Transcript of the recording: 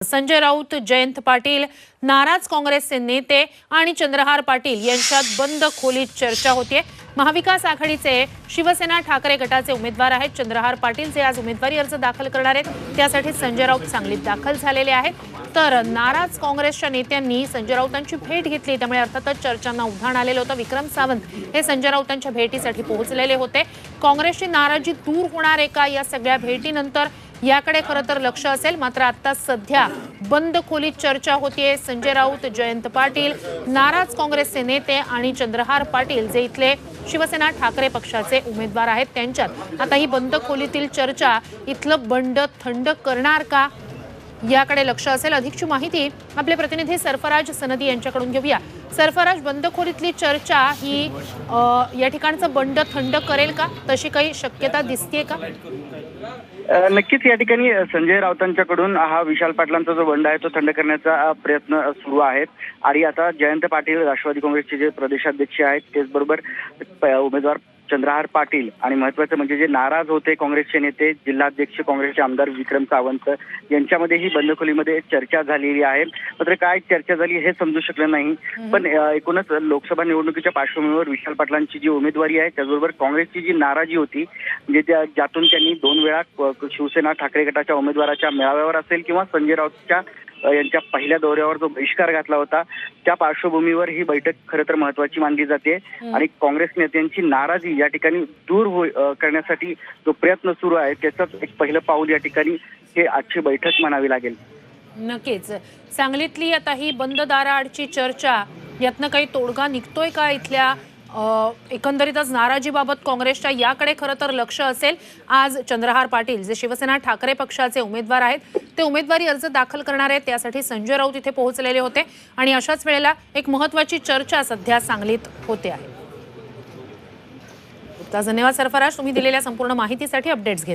संजय राऊत, जयंत पाटील, नाराज काँग्रेसचे नेते आणि चंद्रहार पाटील यांच्यात बंद खोलीत चर्चा होतीये। महाविकास आघाडीचे शिवसेना ठाकरे गटाचे उमेदवार आहेत चंद्रहार पाटील, जे आज उमेदवारी अर्ज दाखल करणार आहेत। त्यासाठी संजय राऊत सांगलीत दाखल झालेले आहेत। तर नाराज काँग्रेसच्या नेत्यांनी संजय राऊतांची भेट घेतली, त्यामुळे अर्थातच चर्चांना उधाण आलेलं होतं। विक्रम सावंत हे संजय राऊतांच्या भेटीसाठी पोहोचलेले होते। काँग्रेसची नाराजी दूर होणार आहे का या सगळ्या भेटीनंतर याकडे खरं तर लक्ष असेल, मात्र आता सध्या बंद खोलीत चर्चा होतीये। संजय राऊत, जयंत पाटील, नाराज काँग्रेसचे नेते आणि चंद्रहार पाटील जे इथले शिवसेना ठाकरे पक्षाचे उमेदवार आहेत त्यांच्यात आता ही बंद खोलीतील चर्चा इथलं बंड थंड करणार का याकडे लक्ष असेल। अधिकची माहिती आपले प्रतिनिधी सरफराज सनदी यांच्याकडून घेऊया। सरफराज, बंद खोलीतली चर्चा ही या ठिकाणचं बंड थंड करेल का, तशी काही शक्यता दिसतेय का? नक्कीच या ठिकाणी संजय राऊतांच्याकडून हा विशाल पाटलांचा जो बंड आहे तो थंड करण्याचा प्रयत्न सुरू आहे। आणि आता जयंत पाटील राष्ट्रवादी काँग्रेसचे जे प्रदेशाध्यक्ष आहेत त्याचबरोबर उमेदवार चंद्रहार पाटील आणि महत्त्वाचं म्हणजे जे नाराज होते काँग्रेसचे नेते जिल्हाध्यक्ष काँग्रेसचे आमदार विक्रम सावंत यांच्यामध्ये ही बंद खोलीमध्ये चर्चा झालेली आहे। मात्र काय चर्चा झाली हे समजू शकलं नाही, पण एकूणच लोकसभा निवडणुकीच्या पार्श्वभूमीवर विशाल पाटलांची जी उमेदवारी आहे त्याचबरोबर काँग्रेसची जी नाराजी होती म्हणजे ज्यातून त्यांनी 2 वेळा शिवसेना ठाकरे गटाच्या उमेदवाराच्या मेळाव्यावर असेल किंवा संजय राऊतच्या यांच्या पहिल्या दौऱ्यावर जो बहिष्कार घातला होता त्या पार्श्वभूमीवर ही बैठक खरं तर महत्त्वाची मानली जाते। आणि काँग्रेस नेत्यांची नाराजी या ठिकाणी दूर करण्यासाठी जो प्रयत्न सुरू आहे त्याचं एक पहिलं पाऊल या ठिकाणी हे आजची बैठक म्हणावी लागेल। नक्कीच सांगलीतली आता ही बंद दाराआडची चर्चा यातनं काही तोडगा निघतोय का इथल्या एकंदरीतच नाराजीबाबत काँग्रेसच्या याकडे खरं तर लक्ष असेल। आज चंद्रहार पाटील जे शिवसेना ठाकरे पक्षाचे उमेदवार आहेत ते उमेदवारी अर्ज दाखल करणार आहेत, त्यासाठी संजय राऊत इथे पोहोचलेले होते आणि अशाच वेळेला एक महत्त्वाची चर्चा सध्या सांगलीत होते आहे। धन्यवाद सरफराज, तुम्ही दिलेल्या संपूर्ण माहितीसाठी। अपडेट्स घेत